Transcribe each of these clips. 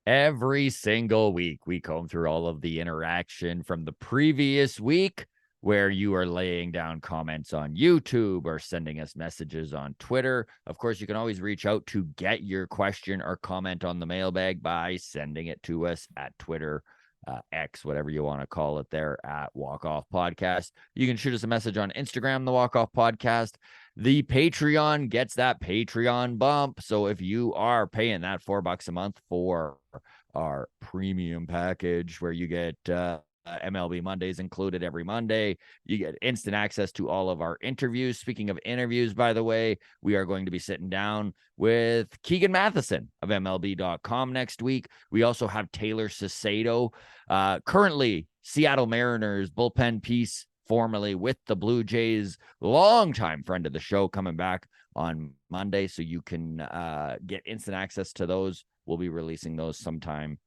Every single week, we comb through all of the interaction from the previous week where you are laying down comments on YouTube or sending us messages on Twitter. Of course, you can always reach out to get your question or comment on the mailbag by sending it to us at Twitter, X, whatever you want to call it there, at Walk Off Podcast. You can shoot us a message on Instagram, the Walk Off Podcast. The Patreon gets that Patreon bump. So if you are paying that $4 a month for our premium package where you get MLB Mondays included every Monday, you get instant access to all of our interviews. Speaking of interviews, by the way, we are going to be sitting down with Keegan Matheson of MLB.com next week. We also have Taylor Sacedo, currently Seattle Mariners bullpen piece, formerly with the Blue Jays, longtime friend of the show, coming back on Monday. So you can get instant access to those. We'll be releasing those sometime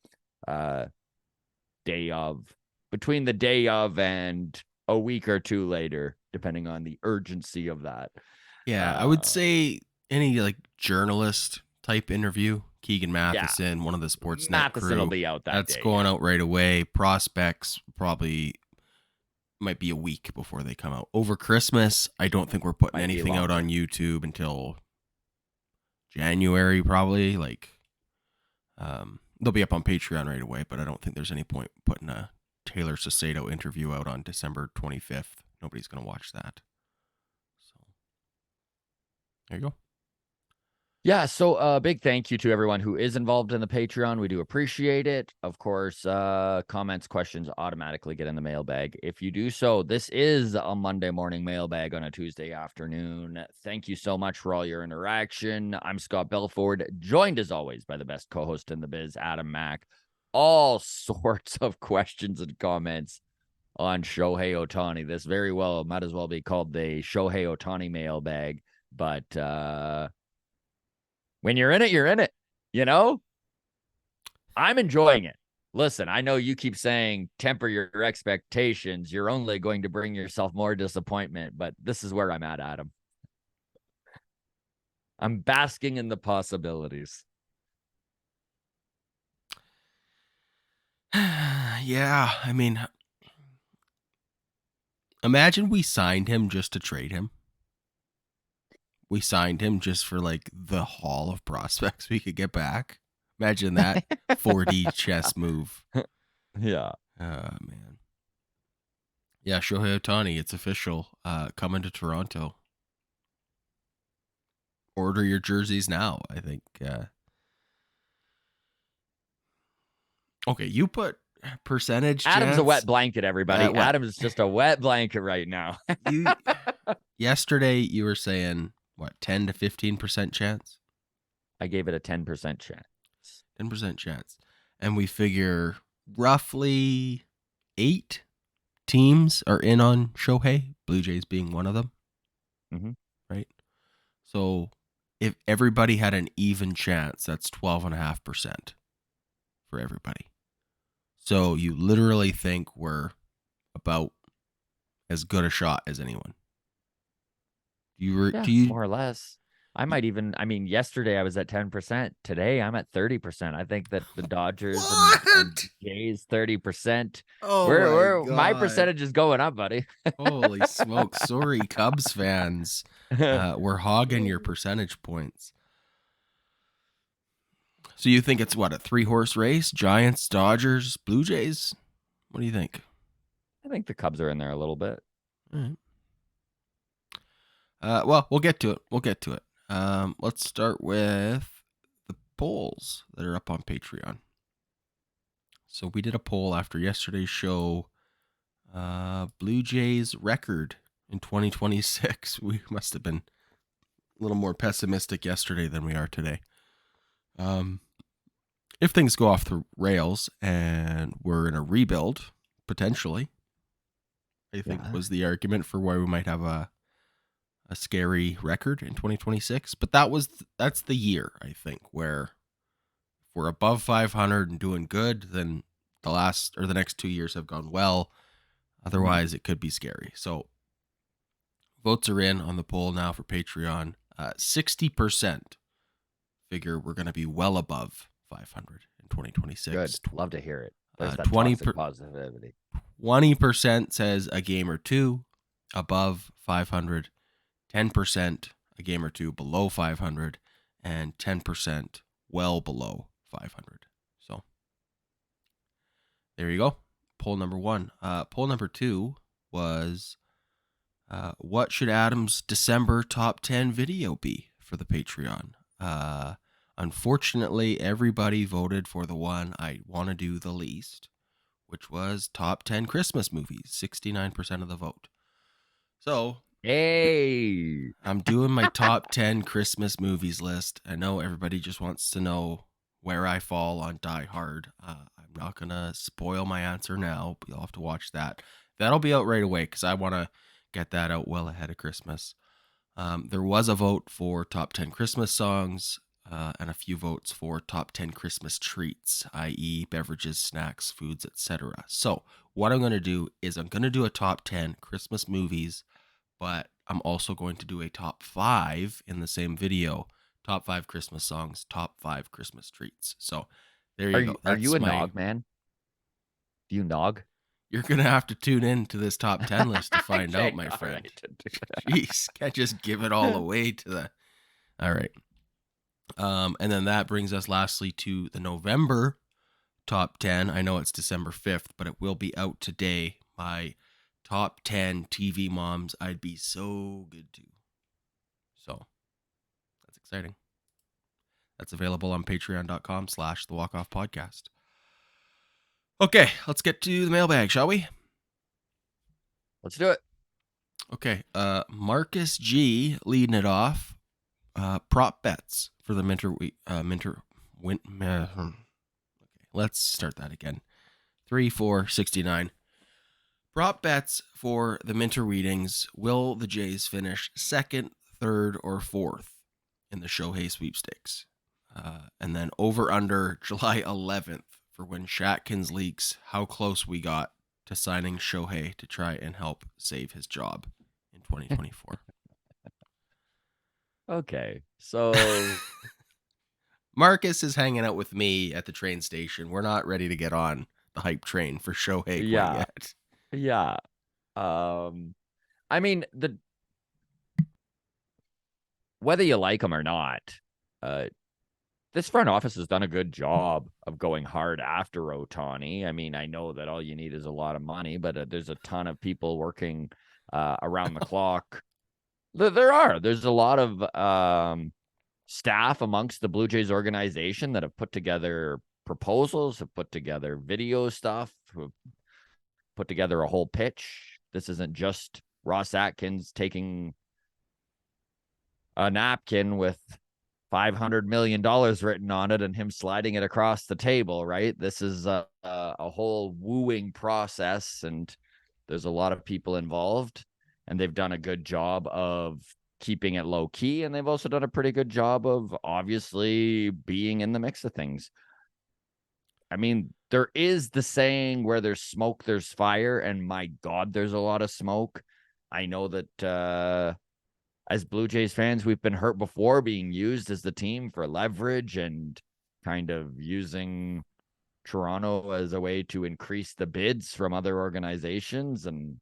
between the day of and a week or two later, depending on the urgency of that. Yeah, I would say any like journalist type interview, Keegan Matheson, one of the Sportsnet Matheson crew, will be out that's going out right away. Prospects probably might be a week before they come out. Over Christmas, I don't think we're putting anything out on YouTube until January, probably. Like, they'll be up on Patreon right away, but I don't think there's any point putting a Taylor Sacedo interview out on December 25th. Nobody's going to watch that. So, there you go. Yeah, so a big thank you to everyone who is involved in the Patreon. We do appreciate it. Of course, comments, questions automatically get in the mailbag. If you do so, this is a Monday morning mailbag on a Tuesday afternoon. Thank you so much for all your interaction. I'm Scott Belford, joined as always by the best co-host in the biz, Adam Mack. All sorts of questions and comments on Shohei Ohtani. This very well might as well be called the Shohei Ohtani mailbag, but when you're in it, you're in it, you know? I'm enjoying it. Listen, I know you keep saying temper your expectations. You're only going to bring yourself more disappointment, but this is where I'm at, Adam. I'm basking in the possibilities. Yeah, I mean, imagine we signed him just to trade him. We signed him just for like the haul of prospects we could get back. Imagine that 4D chess move. Yeah. Oh, man. Yeah, Shohei Ohtani, it's official. Coming to Toronto. Order your jerseys now, I think. Okay, you put percentage Adam's chance. a wet blanket, everybody. Adam's just a wet blanket right now. Yesterday, you were saying, what, 10 to 15% chance? I gave it a 10% chance. 10% chance. And we figure roughly 8 teams are in on Shohei, Blue Jays being one of them. Mm-hmm. Right? So if everybody had an even chance, that's 12.5% for everybody. So you literally think we're about as good a shot as anyone. More or less. Yesterday I was at 10%. Today I'm at 30%. I think that the Dodgers and Jays 30%. Oh, my percentage is going up, buddy. Holy smoke. Sorry, Cubs fans. We're hogging your percentage points. So you think it's what, a 3-horse race? Giants, Dodgers, Blue Jays? What do you think? I think the Cubs are in there a little bit. All right. Well, we'll get to it. Let's start with the polls that are up on Patreon. So we did a poll after yesterday's show. Blue Jays record in 2026. We must have been a little more pessimistic yesterday than we are today. If things go off the rails and we're in a rebuild, potentially, I think was the argument for why we might have a scary record in 2026. But that's the year, I think, where if we're above 500 and doing good, then the next 2 years have gone well. Otherwise, it could be scary. So votes are in on the poll now for Patreon. 60% figure we're going to be well above 500 in 2026. Good. Love to hear it. There's that 20 toxic positivity. 20% says a game or two above 500, 10% a game or two below 500, and 10% well below 500. So there you go. Poll number 1. Poll number 2 was what should Adam's December top 10 video be for the Patreon? Unfortunately, everybody voted for the one I want to do the least, which was top 10 Christmas movies, 69% of the vote. So, hey, I'm doing my top 10 Christmas movies list. I know everybody just wants to know where I fall on Die Hard. I'm not going to spoil my answer now, but you'll have to watch that. That'll be out right away because I want to get that out well ahead of Christmas. There was a vote for top 10 Christmas songs and a few votes for top 10 Christmas treats, i.e. beverages, snacks, foods, etc. So what I'm going to do is I'm going to do a top 10 Christmas movies, but I'm also going to do a top 5 in the same video. Top 5 Christmas songs, top 5 Christmas treats. So there you go. Are you a nog, man? Do you nog? You're going to have to tune in to this top 10 list to find out, my friend. Jeez, can't just give it all away to the... All right. And then that brings us lastly to the November top 10. I know it's December 5th, but it will be out today. My top 10 TV moms I'd be so good to. So that's exciting. That's available on patreon.com/The Walk Off Podcast. Okay, let's get to the mailbag, shall we? Let's do it. Okay, Marcus G leading it off. Prop bets for the okay, let's start that again. 3, 4, 69. Prop bets for the Minter readings. Will the Jays finish 2nd, 3rd, or 4th in the Shohei sweepstakes? And then over under July 11th for when Atkins leaks how close we got to signing Shohei to try and help save his job in 2024. Okay, so Marcus is hanging out with me at the train station. We're not ready to get on the hype train for Shohei yet. Yeah. I mean, whether you like him or not, this front office has done a good job of going hard after Ohtani. I mean, I know that all you need is a lot of money, but there's a ton of people working around the clock. There's a lot of staff amongst the Blue Jays organization that have put together proposals, have put together video stuff, have put together a whole pitch. This isn't just Ross Atkins taking a napkin with $500 million written on it and him sliding it across the table, right? This is a whole wooing process, and there's a lot of people involved, and they've done a good job of keeping it low key, and they've also done a pretty good job of obviously being in the mix of things. I mean, there is the saying where there's smoke, there's fire, and my God, there's a lot of smoke. I know that as Blue Jays fans, we've been hurt before being used as the team for leverage and kind of using Toronto as a way to increase the bids from other organizations. And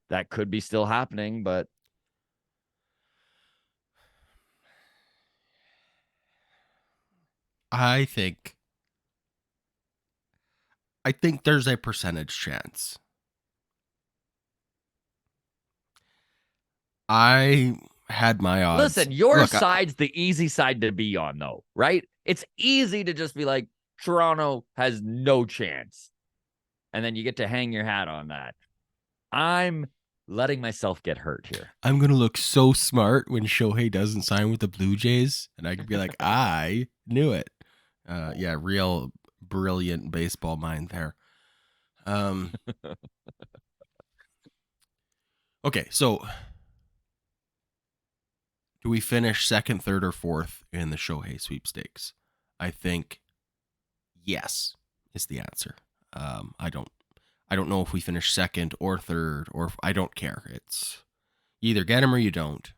that could be still happening, but I think there's a percentage chance. I had my odds. Listen, your side's the easy side to be on, though, right? It's easy to just be like, Toronto has no chance. And then you get to hang your hat on that. I'm letting myself get hurt here. I'm going to look so smart when Shohei doesn't sign with the Blue Jays. And I can be like, I knew it. Yeah, real brilliant baseball mind there. Okay, so do we finish 2nd, 3rd, or 4th in the Shohei sweepstakes? I think yes is the answer. I don't know if we finish 2nd or 3rd, or I don't care. It's you either get him or you don't.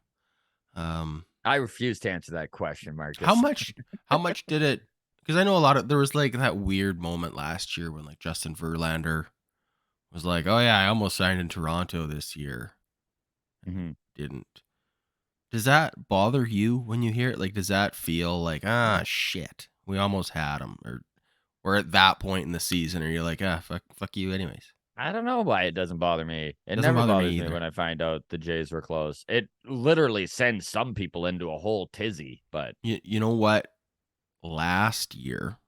I refuse to answer that question, Marcus. How much did it Because I know there was like that weird moment last year when like Justin Verlander was like, "Oh yeah, I almost signed in Toronto this year." Mm-hmm. Didn't. Does that bother you when you hear it? Like, does that feel like, shit, we almost had him, or at that point in the season, are you like, fuck you, anyways? I don't know why it doesn't bother me. It Doesn't never bother me bothers me either. when I find out the Jays were close. It literally sends some people into a whole tizzy, but You know what? Last year,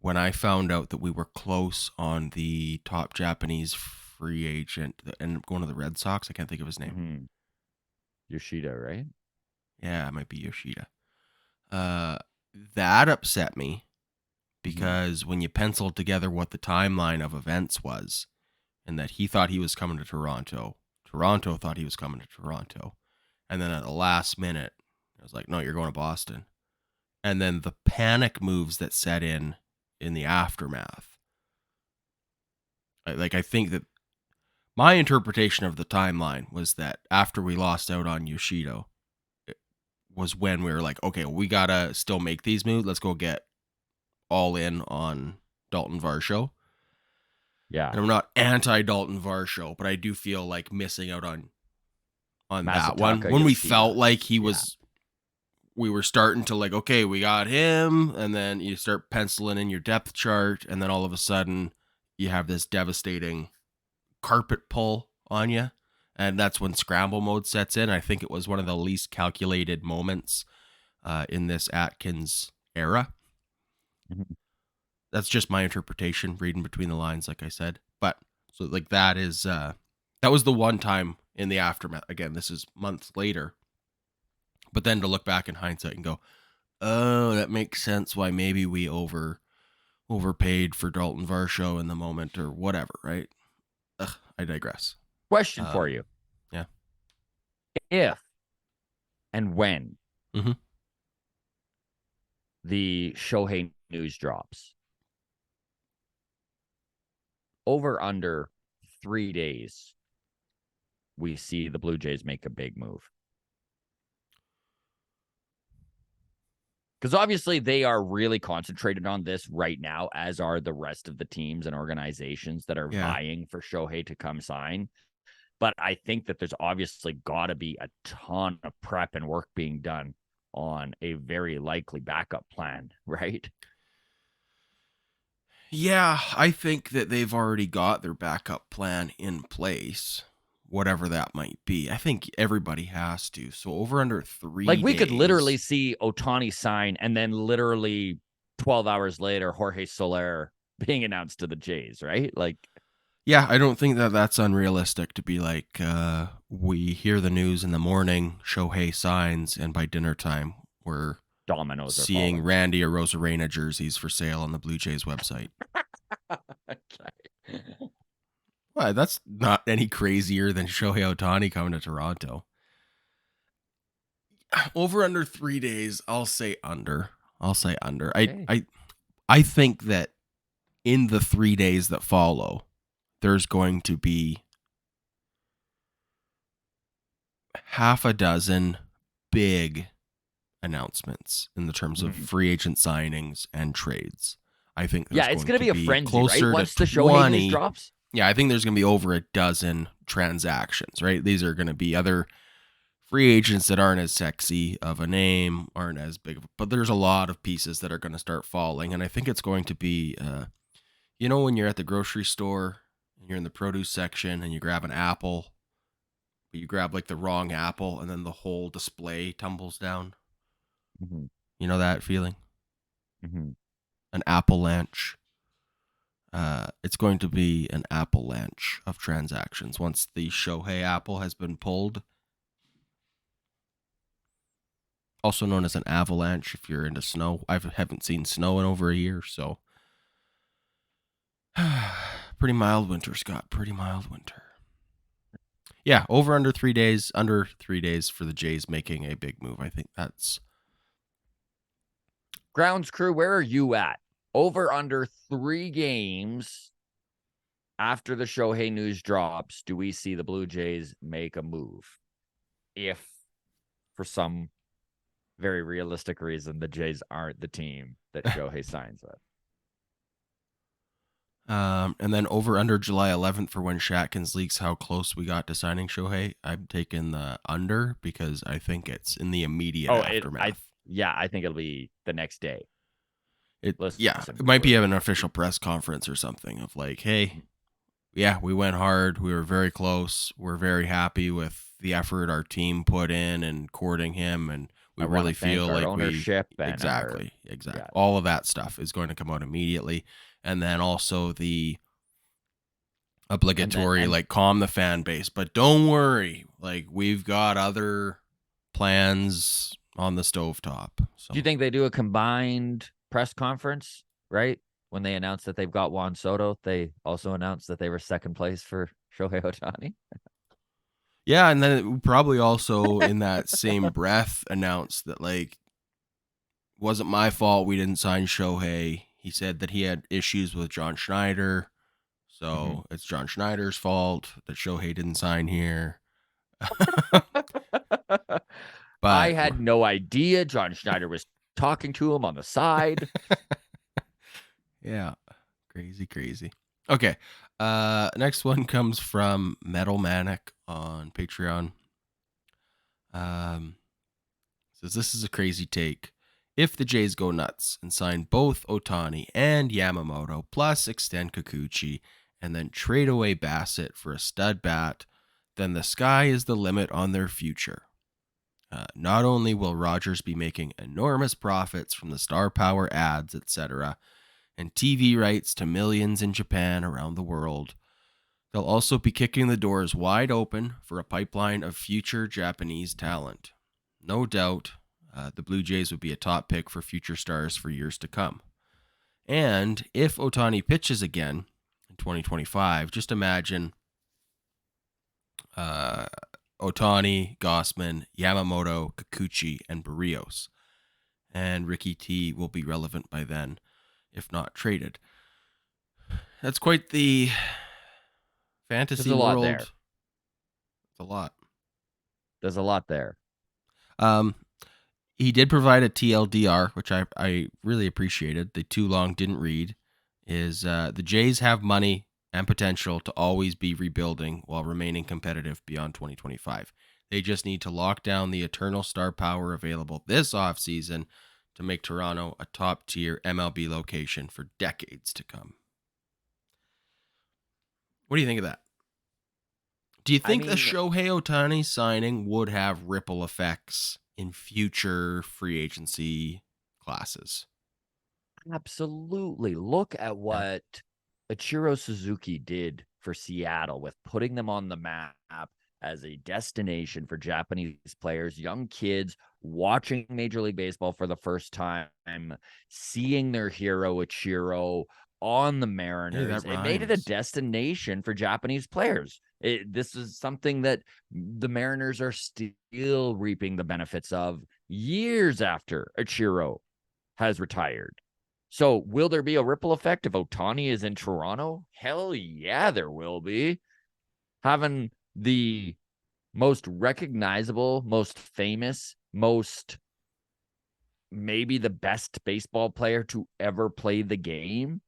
when I found out that we were close on the top Japanese free agent that ended up going to the Red Sox, I can't think of his name. mm-hmm. Yoshida, right? Yeah, it might be Yoshida. That upset me because when you penciled together what the timeline of events was, and that he thought he was coming to Toronto, Toronto thought he was coming to Toronto, and then at the last minute, I was like, no, you're going to Boston. And then the panic moves that set in the aftermath. I think that my interpretation of the timeline was that after we lost out on Yoshida, it was when we were like, okay, we gotta still make these moves. Let's go get all in on Dalton Varsho. Yeah. And I'm not anti Dalton Varsho, but I do feel like missing out on that one Masataka when we Yoshida. felt like he was. We were starting to like, okay, we got him, and then you start penciling in your depth chart, and then all of a sudden you have this devastating carpet pull on you, and that's when scramble mode sets in. I think it was one of the least calculated moments in this Atkins era. Mm-hmm. That's just my interpretation, reading between the lines, like I said. But so like that was the one time in the aftermath. Again, this is months later. But then to look back in hindsight and go, oh, that makes sense why maybe we overpaid for Dalton Varsho in the moment or whatever, right? I digress. Question for you. Yeah. If and when Mm-hmm. the Shohei news drops, over under 3 days, we see the Blue Jays make a big move. Because obviously they are really concentrated on this right now, as are the rest of the teams and organizations that are vying for Shohei to come sign. But I think that there's obviously got to be a ton of prep and work being done on a very likely backup plan, right? Yeah, I think that they've already got their backup plan in place, whatever that might be. I think everybody has to. So over under 3 like we days, could literally see Ohtani sign and then literally 12 hours later, Jorge Soler being announced to the Jays, right? Like, yeah, I don't think that that's unrealistic to be like, we hear the news in the morning, Shohei signs, and by dinner time, we're dominoes are seeing falling. Randy Arozarena jerseys for sale on the Blue Jays website. Okay. Well, that's not any crazier than Shohei Ohtani coming to Toronto. Over under 3 days, I'll say under. Okay. I think that in the 3 days that follow, there's going to be half a dozen big announcements in the terms of free agent signings and trades. I think there's it's going to be a frenzy, closer right? Once to the Shohei 20. news drops. Yeah, I think there's going to be over a dozen transactions, right? These are going to be other free agents that aren't as sexy of a name, aren't as big of, but there's a lot of pieces that are going to start falling. And I think it's going to be, when you're at the grocery store and you're in the produce section and you grab an apple, but you grab like the wrong apple and then the whole display tumbles down. Mm-hmm. You know that feeling? Mm-hmm. An avalanche. It's going to be an avalanche of transactions once the Shohei apple has been pulled. Also known as an avalanche if you're into snow. I haven't seen snow in over a year, so pretty mild winter, Scott. Pretty mild winter. Yeah, over under 3 days, under 3 days for the Jays making a big move. I think that's Grounds crew, where are you at? Over under 3 games after the Shohei news drops, do we see the Blue Jays make a move? If for some very realistic reason the Jays aren't the team that Shohei signs with. And then over under July 11th for when Shatkins leaks how close we got to signing Shohei. I'm taking the under because I think it's in the immediate aftermath. I think it'll be the next day. It might be an official press conference or something of like, hey, yeah, we went hard. We were very close. We're very happy with the effort our team put in and courting him, and we really feel like ownership exactly. All of that stuff is going to come out immediately, and then also the obligatory like calm the fan base, but don't worry, like we've got other plans on the stovetop. So. Do you think they do a combined press conference, right? When they announced that they've got Juan Soto, they also announced that they were second place for Shohei Ohtani. Yeah, and then it probably also in that same breath announced that like wasn't my fault we didn't sign Shohei. He said that he had issues with John Schneider, so it's John Schneider's fault that Shohei didn't sign here. But I had no idea John Schneider was talking to him on the side. Yeah. Crazy. Okay. Next one comes from Metal Manic on Patreon. Says this is a crazy take. If the Jays go nuts and sign both Ohtani and Yamamoto, plus extend Kikuchi, and then trade away Bassett for a stud bat, then the sky is the limit on their future. Not only will Rogers be making enormous profits from the star power ads, etc., and TV rights to millions in Japan around the world, they'll also be kicking the doors wide open for a pipeline of future Japanese talent. No doubt, the Blue Jays would be a top pick for future stars for years to come. And if Ohtani pitches again in 2025, just imagine Ohtani, Gossman, Yamamoto, Kikuchi, and Barrios. And Ricky T will be relevant by then, if not traded. That's quite the fantasy world. There. It's a lot. There's a lot there. He did provide a TLDR, which I really appreciated. The too long didn't read. Is the Jays have money and potential to always be rebuilding while remaining competitive beyond 2025. They just need to lock down the eternal star power available this offseason to make Toronto a top-tier MLB location for decades to come. What do you think of that? Do you think the Shohei Ohtani signing would have ripple effects in future free agency classes? Absolutely. Look at what Ichiro Suzuki did for Seattle with putting them on the map as a destination for Japanese players, young kids watching Major League Baseball for the first time, seeing their hero Ichiro on the Mariners. It made it a destination for Japanese players. This is something that the Mariners are still reaping the benefits of years after Ichiro has retired. So will there be a ripple effect if Ohtani is in Toronto? Hell yeah, there will be. Having the most recognizable, most famous, maybe the best baseball player to ever play the game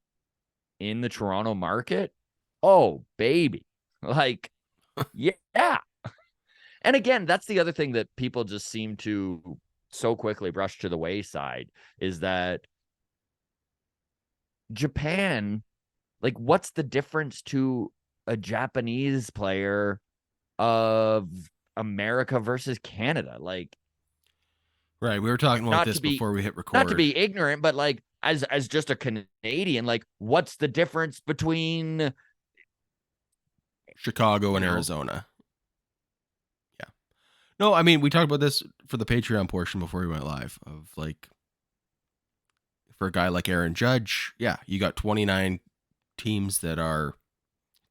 in the Toronto market. Oh, baby. Like, yeah. And again, that's the other thing that people just seem to so quickly brush to the wayside is that Japan, like, what's the difference to a Japanese player of America versus Canada? Like, right. We were talking about this before we hit record. Not to be ignorant, but like, as just a Canadian, like, what's the difference between Chicago and Arizona? Yeah. No, I mean, we talked about this for the Patreon portion before we went live of like, for a guy like Aaron Judge, yeah, you got 29 teams that are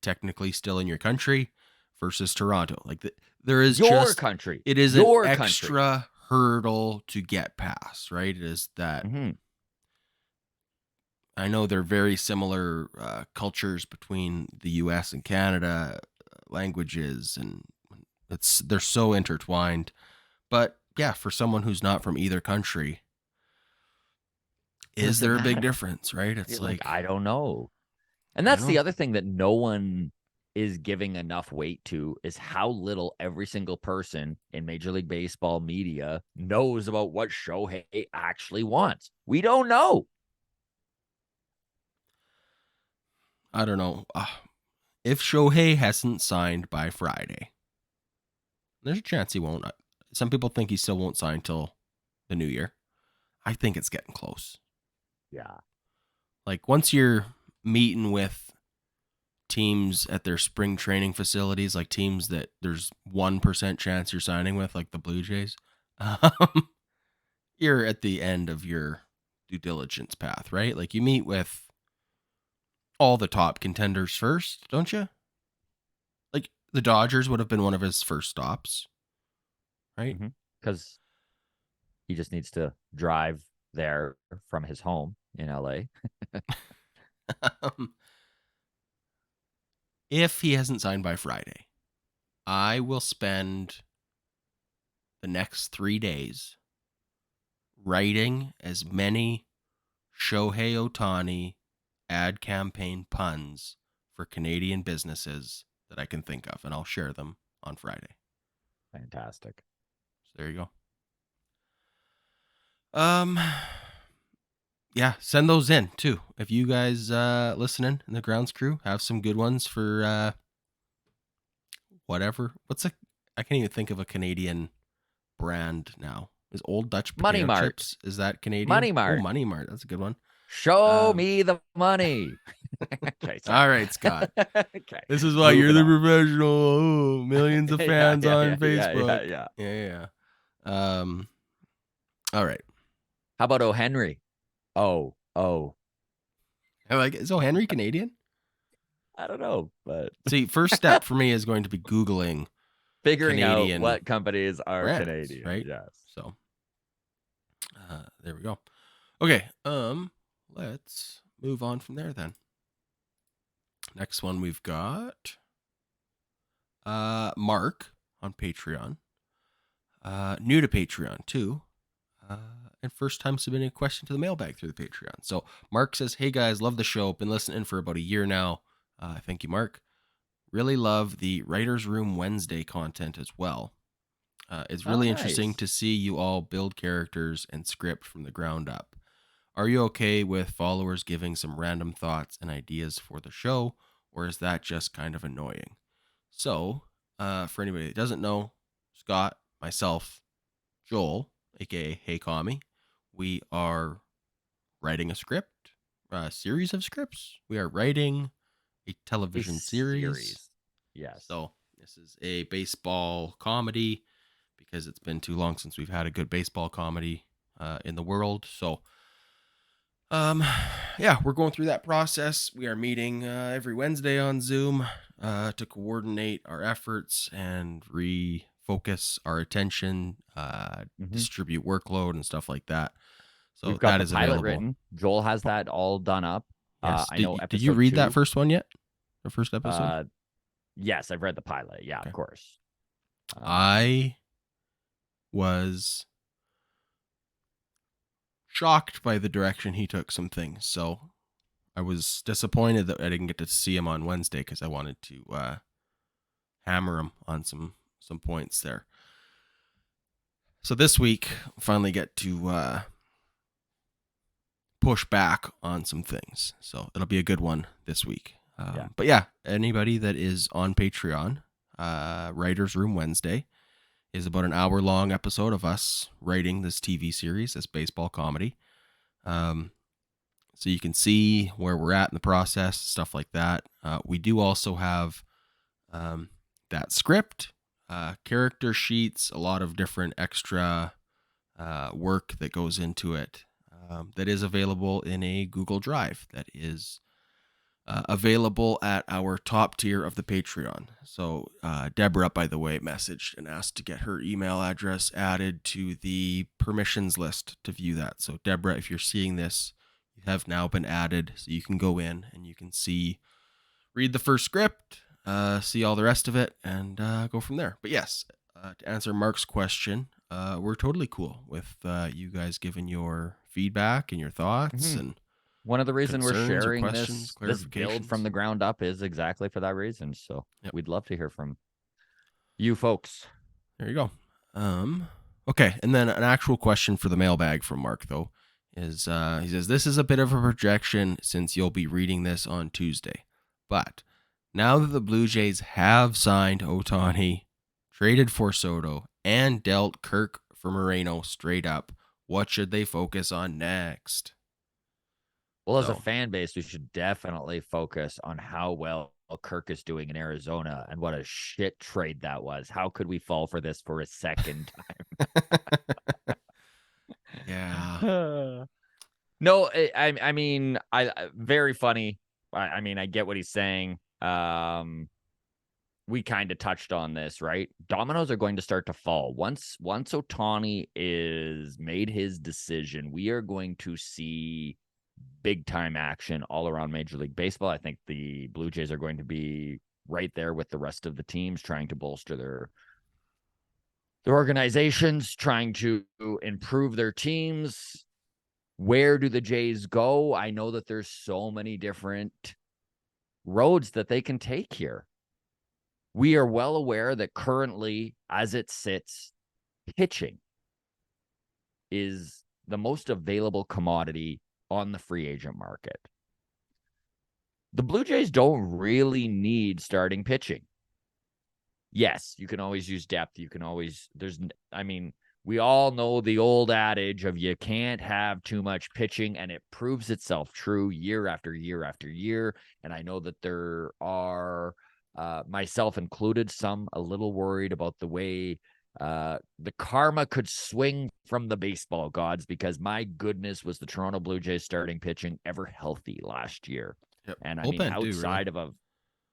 technically still in your country versus Toronto. Like there is your country. It is an extra hurdle to get past, right? It is that. Mm-hmm. I know they're very similar cultures between the U.S. and Canada, languages, and they're so intertwined. But yeah, for someone who's not from either country, is Does it there a big matter? difference, right? It's like, I don't know. And I that's don't the know. other thing that no one is giving enough weight to is how little every single person in Major League Baseball media knows about what Shohei actually wants. We don't know. I don't know. If Shohei hasn't signed by Friday, there's a chance he won't. Some people think he still won't sign till the new year. I think it's getting close. Yeah. Like once you're meeting with teams at their spring training facilities, like teams that there's 1% chance you're signing with, like the Blue Jays, you're at the end of your due diligence path, right? Like you meet with all the top contenders first, don't you? Like the Dodgers would have been one of his first stops, right? Because he just needs to drive there from his home in LA. If he hasn't signed by Friday, I will spend the next 3 days writing as many Shohei Ohtani ad campaign puns for Canadian businesses that I can think of, and I'll share them on Friday. Fantastic. So there you go. Yeah, send those in too. If you guys listening in the grounds crew have some good ones for whatever. I can't even think of a Canadian brand now. Is Old Dutch Money potato Mart. chips? Is that Canadian? Money Mart. Oh, Money Mart. That's a good one. Show me the money. Okay, all right, Scott. Okay. This is why you're the Moving on. professional. Oh, millions of fans on Yeah. Facebook. Yeah. All right. How about O. Henry? Oh. I like it. Is O. Henry Canadian? I don't know, but see, first step for me is going to be Googling figuring Canadian out what companies are brands, Canadian, right? Yes. So, there we go. Okay. Let's move on from there then. Next one we've got Mark on Patreon. New to Patreon too. And first time submitting a question to the mailbag through the Patreon. So Mark says, "Hey guys, love the show. Been listening for about a year now. Thank you, Mark. Really love the Writers Room Wednesday content as well. It's really interesting to see you all build characters and script from the ground up. Are you okay with followers giving some random thoughts and ideas for the show, or is that just kind of annoying?" So, for anybody that doesn't know, Scott, myself, Joel, aka Hey Kami, we are writing a script, a series of scripts. We are writing a television series. Yes. So this is a baseball comedy because it's been too long since we've had a good baseball comedy in the world. So, yeah, we're going through that process. We are meeting every Wednesday on Zoom to coordinate our efforts and refocus our attention, distribute workload and stuff like that. So we've got that the is pilot available. written. Joel has that all done up. Yes. I know. Did you read that first one yet? The first episode? Yes, I've read the pilot. Yeah, okay. Of course. I was shocked by the direction he took some things. So I was disappointed that I didn't get to see him on Wednesday because I wanted to hammer him on some points there. So this week, finally get to push back on some things. So it'll be a good one this week. But yeah, anybody that is on Patreon, Writers Room Wednesday is about an hour-long episode of us writing this TV series, this baseball comedy. So you can see where we're at in the process, stuff like that. We do also have that script, character sheets, a lot of different extra work that goes into it that is available in a Google Drive that is available at our top tier of the Patreon. So Deborah, by the way, messaged and asked to get her email address added to the permissions list to view that. So Deborah, if you're seeing this, you have now been added, so you can go in and you can read the first script, see all the rest of it, and go from there. But yes, to answer Mark's question, we're totally cool with you guys giving your feedback and your thoughts and one of the reasons we're concerns or sharing questions, this build from clarifications. the ground up is exactly for that reason. So Yep. we'd love to hear from you folks. There you go. Okay, and then an actual question for the mailbag from Mark though is he says this is a bit of a projection since you'll be reading this on Tuesday, but now that the Blue Jays have signed Ohtani, traded for Soto, and dealt Kirk for Moreno straight up, what should they focus on next? Well, as a fan base, we should definitely focus on how well Kirk is doing in Arizona and what a shit trade that was. How could we fall for this for a second time? Yeah. No, I mean, very funny. I mean, I get what he's saying. We kind of touched on this, right? Dominoes are going to start to fall. Once Ohtani is made his decision, we are going to see big time action all around Major League Baseball. I think the Blue Jays are going to be right there with the rest of the teams trying to bolster their organizations, trying to improve their teams. Where do the Jays go? I know that there's so many different roads that they can take here. We are well aware that currently, as it sits, pitching is the most available commodity on the free agent market. The Blue Jays don't really need starting pitching. Yes, you can always use depth. You can always, we all know the old adage of you can't have too much pitching, and it proves itself true year after year after year. And I know that there are, myself included, some a little worried about the way the karma could swing from the baseball gods, because my goodness, was the Toronto Blue Jays starting pitching ever healthy last year. Yep. And I mean, Bullpen too, really.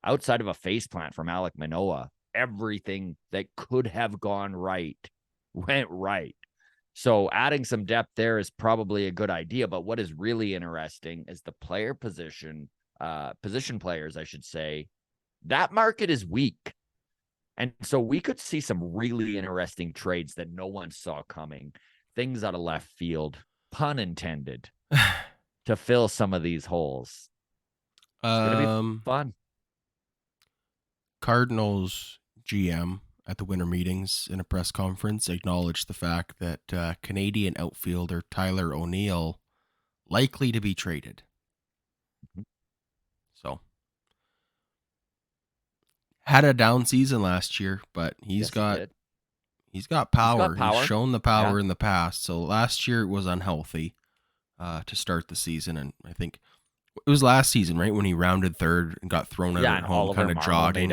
outside of a faceplant from Alek Manoah, everything that could have gone right went right. So adding some depth there is probably a good idea. But what is really interesting is the position players, I should say. That market is weak. And so we could see some really interesting trades that no one saw coming. Things out of left field, pun intended, to fill some of these holes. It's going to be fun. Cardinals GM at the winter meetings in a press conference acknowledged the fact that Canadian outfielder Tyler O'Neill likely to be traded. Mm-hmm. So had a down season last year, but he's got power. He's got power. He's shown the power in the past. So last year it was unhealthy to start the season, and I think it was last season, right, when he rounded third and got thrown out at home, kind of jogging.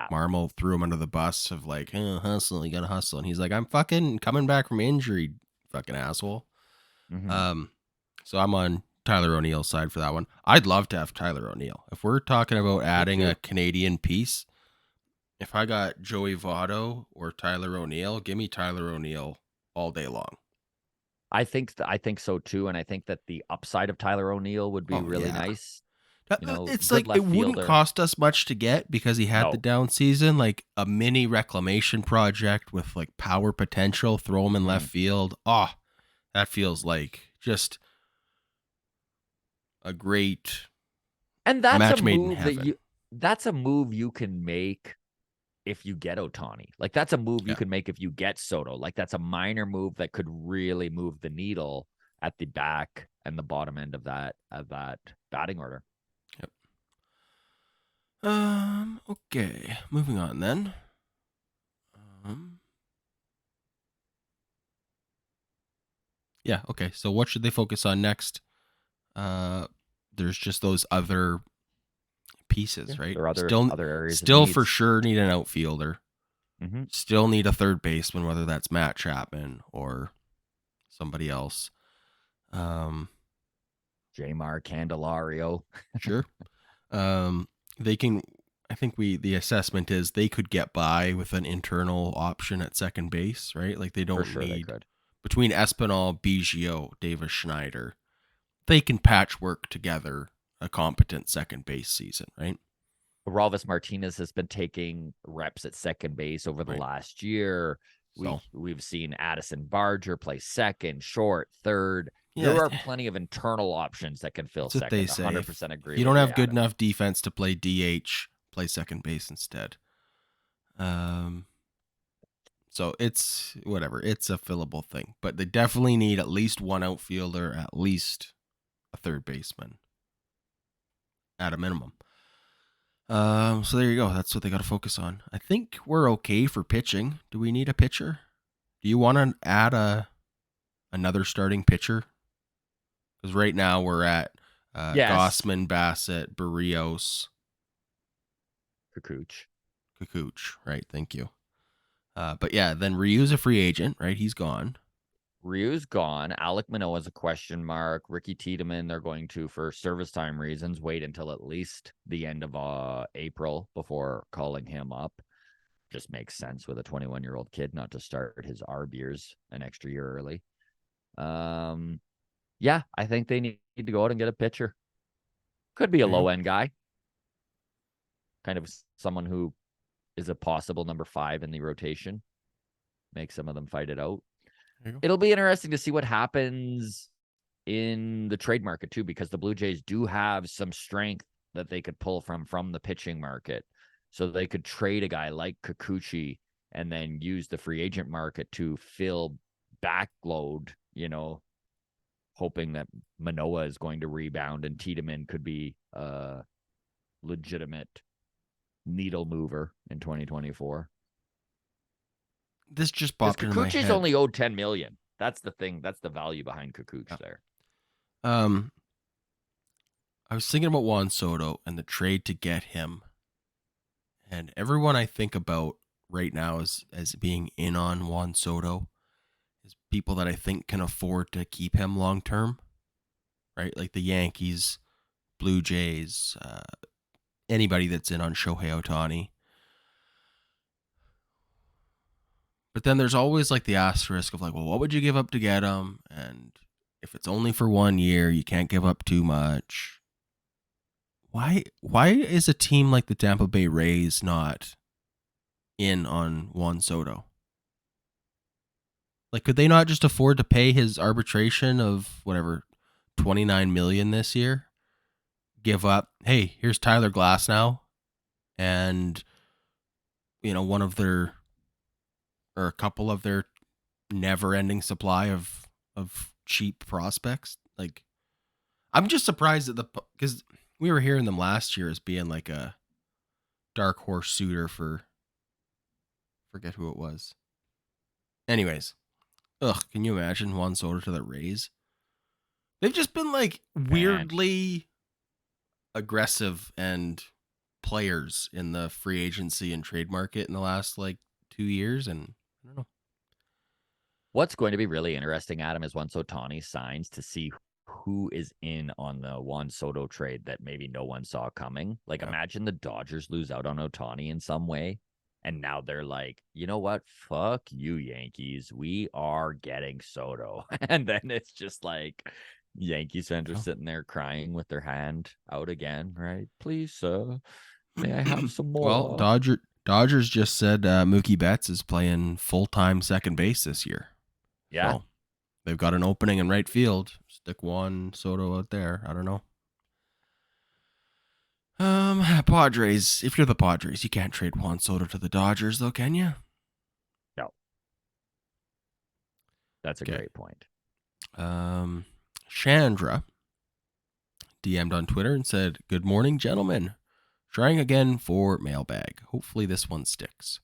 Marmol threw him under the bus of like, hustle, you gotta hustle. And he's like, I'm fucking coming back from injury, fucking asshole. Mm-hmm. So I'm on Tyler O'Neill's side for that one. I'd love to have Tyler O'Neill. If we're talking about adding a Canadian piece, if I got Joey Votto or Tyler O'Neill, give me Tyler O'Neill all day long. I think so too, and I think that the upside of Tyler O'Neill would be really nice. It's like it wouldn't cost us much to get because he had the down season, like a mini reclamation project with like power potential. Throw him in left field. Oh, that feels like just a great match made in heaven. That's a move you can make if you get Ohtani. Like that's a move you can make if you get Soto. Like that's a minor move that could really move the needle at the back and the bottom end of that batting order. Yep. Okay. Moving on then. Yeah, okay. So what should they focus on next? There's just those other pieces, right? There are other areas. Still for sure need an outfielder. Mm-hmm. Still need a third baseman, whether that's Matt Chapman or somebody else. Jamar Candelario. Sure. They can. I think the assessment is they could get by with an internal option at second base, right? Like they don't need between Espinal, Biggio, Davis Schneider. They can patchwork together a competent second base season, right? Orelvis Martinez has been taking reps at second base over the last year. We've seen Addison Barger play second, short, third. Yeah, There are plenty of internal options that can fill that's what second. they say. 100% agree. If you don't have good enough defense to play DH, play second base instead. So it's whatever. It's a fillable thing, but they definitely need at least one outfielder, at least a third baseman, at a minimum. So there you go. That's what they got to focus on. I think we're okay for pitching. Do we need a pitcher? Do you want to add another starting pitcher? Because right now we're at yes. Gossman, Bassett, Barrios, Kukuch. Right. Thank you. But yeah, then Ryu's a free agent, right? He's gone. Ryu's gone. Alek Manoah's a question mark. Ricky Tiedemann, they're going to, for service time reasons, wait until at least the end of April before calling him up. Just makes sense with a 21-year-old kid not to start his ARB years an extra year early. Yeah, I think they need to go out and get a pitcher. Could be a low-end guy. Kind of someone who is a possible number 5 in the rotation. Make some of them fight it out. It'll be interesting to see what happens in the trade market, too, because the Blue Jays do have some strength that they could pull from the pitching market. So they could trade a guy like Kikuchi and then use the free agent market to fill backload, hoping that Manoah is going to rebound and Tiedemann could be a legitimate needle mover in 2024. This just popped into my head. Kikuchi's only owed $10 million. That's the thing. That's the value behind Kukuch there. I was thinking about Juan Soto and the trade to get him. And everyone I think about right now as being in on Juan Soto is people that I think can afford to keep him long term. Right? Like the Yankees, Blue Jays, anybody that's in on Shohei Ohtani. But then there's always like the asterisk of like, well, what would you give up to get him? And if it's only for 1 year, you can't give up too much. Why is a team like the Tampa Bay Rays not in on Juan Soto? Like, could they not just afford to pay his arbitration of whatever, $29 million this year? Give up, hey, here's Tyler Glasnow, and one of their, or a couple of their never-ending supply of cheap prospects. Like, I'm just surprised that because we were hearing them last year as being like a dark horse suitor for, forget who it was. Anyways, can you imagine Juan Soto to the Rays? They've just been like weirdly aggressive and players in the free agency and trade market in the last like 2 years, and I don't know. What's going to be really interesting, Adam, is once Ohtani signs to see who is in on the Juan Soto trade that maybe no one saw coming. Like, imagine the Dodgers lose out on Ohtani in some way, and now they're like, you know what? Fuck you, Yankees. We are getting Soto. And then it's just like Yankees fans are sitting there crying with their hand out again, right? Please, may I have some more? Well, Dodgers just said Mookie Betts is playing full-time second base this year. Yeah. So they've got an opening in right field. Stick Juan Soto out there. I don't know. Padres. If you're the Padres, you can't trade Juan Soto to the Dodgers, though, can you? No. That's a great point. Chandra DM'd on Twitter and said, "Good morning, gentlemen. Trying again for Mailbag. Hopefully this one sticks.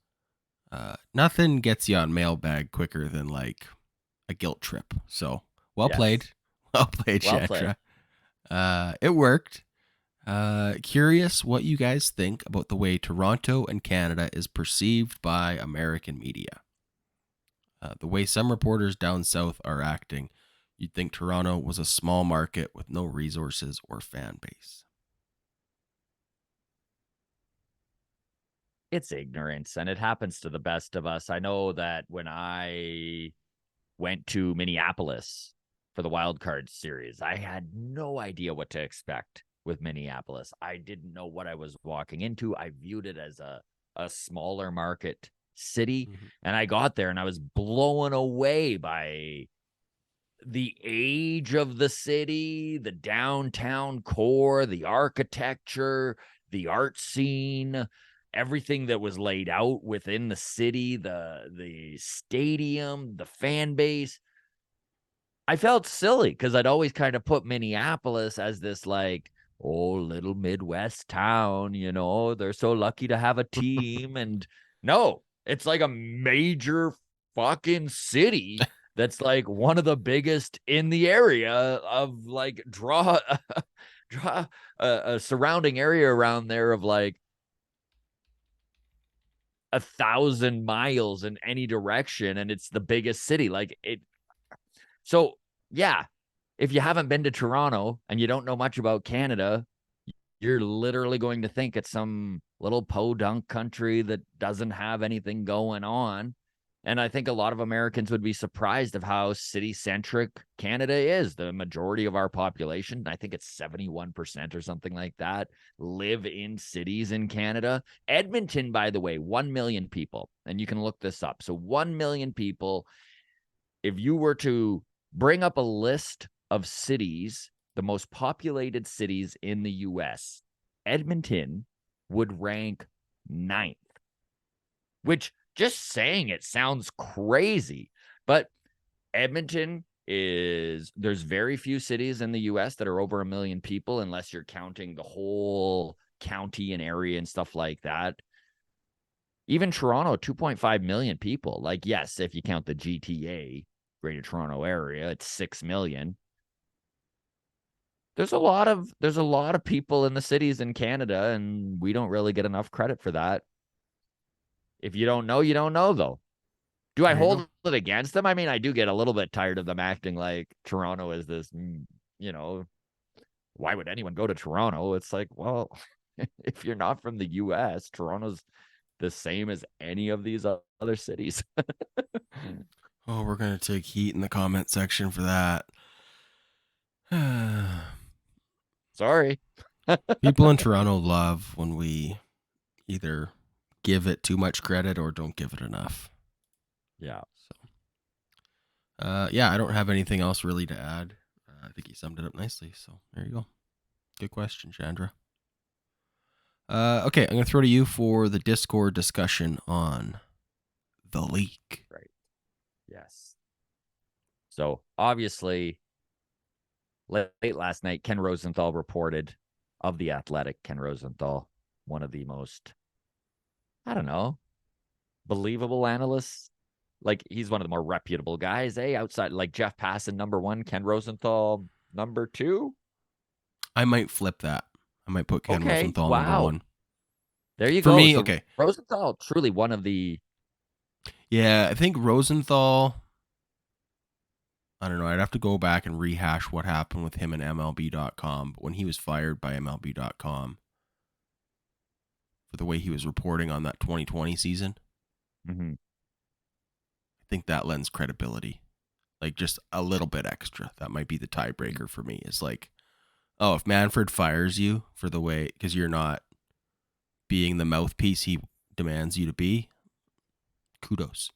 Nothing gets you on Mailbag quicker than like a guilt trip. So well played. Well played, Chandra. It worked. Curious what you guys think about the way Toronto and Canada is perceived by American media. The way some reporters down south are acting, you'd think Toronto was a small market with no resources or fan base." It's ignorance, and it happens to the best of us. I know that when I went to Minneapolis for the wild card series, I had no idea what to expect with Minneapolis. I didn't know what I was walking into. I viewed it as a smaller market city. And I got there and I was blown away by the age of the city, the downtown core, the architecture, the art scene, everything that was laid out within the city, the stadium, the fan base. I felt silly because I'd always kind of put Minneapolis as this like, oh, little Midwest town, you know, they're so lucky to have a team. And no, it's like a major fucking city that's like one of the biggest in the area of like draw a surrounding area around there of like 1,000 miles in any direction. And it's the biggest city. Like it. So yeah, if you haven't been to Toronto and you don't know much about Canada, you're literally going to think it's some little podunk country that doesn't have anything going on. And I think a lot of Americans would be surprised of how city-centric Canada is. The majority of our population, I think it's 71% or something like that, live in cities in Canada. Edmonton, by the way, 1 million people. And you can look this up. So 1 million people. If you were to bring up a list of cities, the most populated cities in the U.S., Edmonton would rank 9th, which just saying it sounds crazy. But Edmonton there's very few cities in the U.S. that are over 1 million people, unless you're counting the whole county and area and stuff like that. Even Toronto, 2.5 million people. Like, yes, if you count the GTA, Greater Toronto Area, it's 6 million. There's a lot of people in the cities in Canada, and we don't really get enough credit for that. If you don't know, you don't know, though. Do I hold it against them? I mean, I do get a little bit tired of them acting like Toronto is this, you know, why would anyone go to Toronto? It's like, well, if you're not from the U.S., Toronto's the same as any of these other cities. Oh, we're going to take heat in the comment section for that. Sorry. People in Toronto love when we either give it too much credit or don't give it enough. Yeah. So, yeah, I don't have anything else really to add. I think he summed it up nicely. So there you go. Good question, Chandra. Okay, I'm going to throw to you for the Discord discussion on the leak. Right. Yes. So obviously, late last night, Ken Rosenthal reported of The Athletic. Ken Rosenthal, one of the most, I don't know, believable analysts. Like, he's one of the more reputable guys, outside, like Jeff Passan, number 1, Ken Rosenthal, number 2. I might flip that. I might put Ken Rosenthal number 1. There you go. For me, okay. Rosenthal, truly one of the... Yeah, I think Rosenthal... I don't know. I'd have to go back and rehash what happened with him and MLB.com. But when he was fired by MLB.com for the way he was reporting on that 2020 season, I think that lends credibility. Like, just a little bit extra. That might be the tiebreaker for me. It's like, oh, if Manfred fires you for the way, because you're not being the mouthpiece he demands you to be, kudos.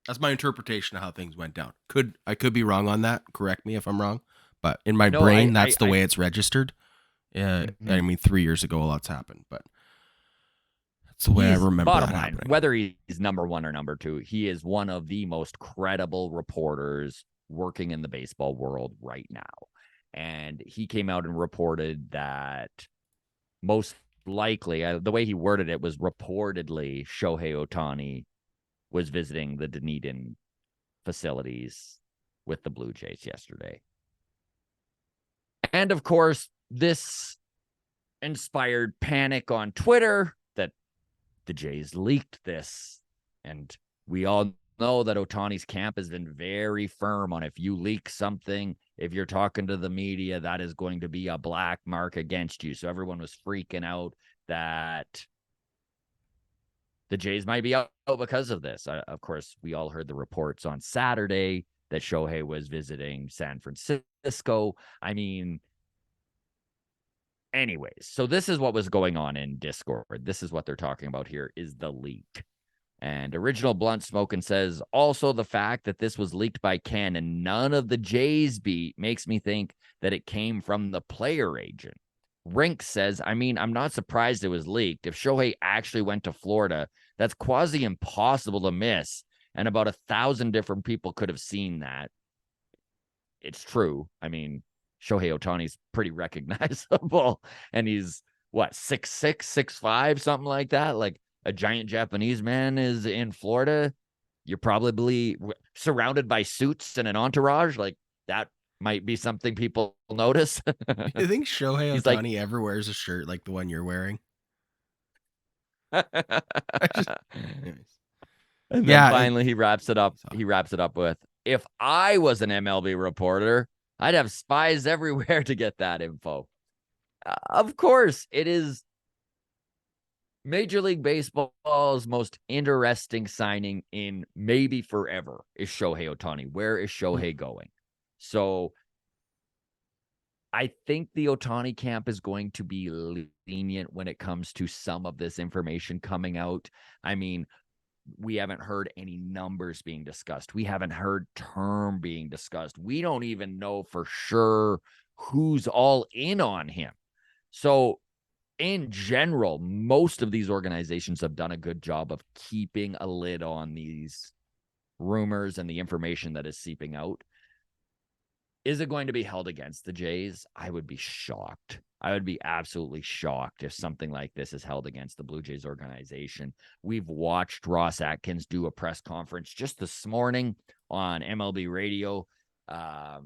That's my interpretation of how things went down. I could be wrong on that. Correct me if I'm wrong. But in my brain, that's the way it's registered. I mean, 3 years ago, a lot's happened, but that's the way I remember that happening. Whether he's number 1 or number 2, he is one of the most credible reporters working in the baseball world right now. And he came out and reported that most likely, the way he worded it was reportedly Shohei Ohtani was visiting the Dunedin facilities with the Blue Jays yesterday. And of course, this inspired panic on Twitter that the Jays leaked this. And we all know that Ohtani's camp has been very firm on, if you leak something, if you're talking to the media, that is going to be a black mark against you. So everyone was freaking out that the Jays might be out because of this. Of course, we all heard the reports on Saturday that Shohei was visiting San Francisco. I mean, Anyways, so this is what was going on in Discord. This is what they're talking about here is the leak. And Original Blunt Smoking says, also the fact that this was leaked by Ken and none of the Jays beat makes me think that it came from the player agent. Rink says, I mean, I'm not surprised it was leaked. If Shohei actually went to Florida, that's quasi impossible to miss. And about 1,000 different people could have seen that. It's true. I mean, Shohei Ohtani's pretty recognizable. And he's what, 6'6, 6'5, something like that. Like a giant Japanese man is in Florida. You're probably surrounded by suits and an entourage. Like that might be something people notice. You think Shohei He's Ohtani ever wears a shirt like the one you're wearing? And then Yeah, finally he wraps it up. He wraps it up with, if I was an MLB reporter, I'd have spies everywhere to get that info. Of course, it is Major League Baseball's most interesting signing in maybe forever is Shohei Ohtani. Where is Shohei going? So I think the Ohtani camp is going to be lenient when it comes to some of this information coming out. I mean, we haven't heard any numbers being discussed. We haven't heard term being discussed. We don't even know for sure who's all in on him. So in general, most of these organizations have done a good job of keeping a lid on these rumors and the information that is seeping out. Is it going to be held against the Jays? I would be shocked. I would be absolutely shocked if something like this is held against the Blue Jays organization. We've watched Ross Atkins do a press conference just this morning on MLB radio. Not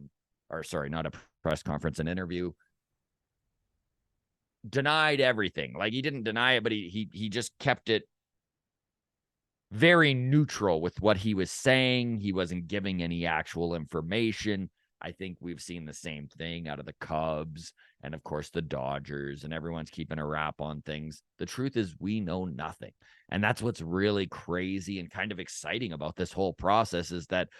a press conference, an interview. Denied everything. Like he didn't deny it, but he just kept it very neutral with what he was saying. He wasn't giving any actual information. I think we've seen the same thing out of the Cubs and, of course, the Dodgers, and everyone's keeping a wrap on things. The truth is we know nothing. And that's what's really crazy and kind of exciting about this whole process is that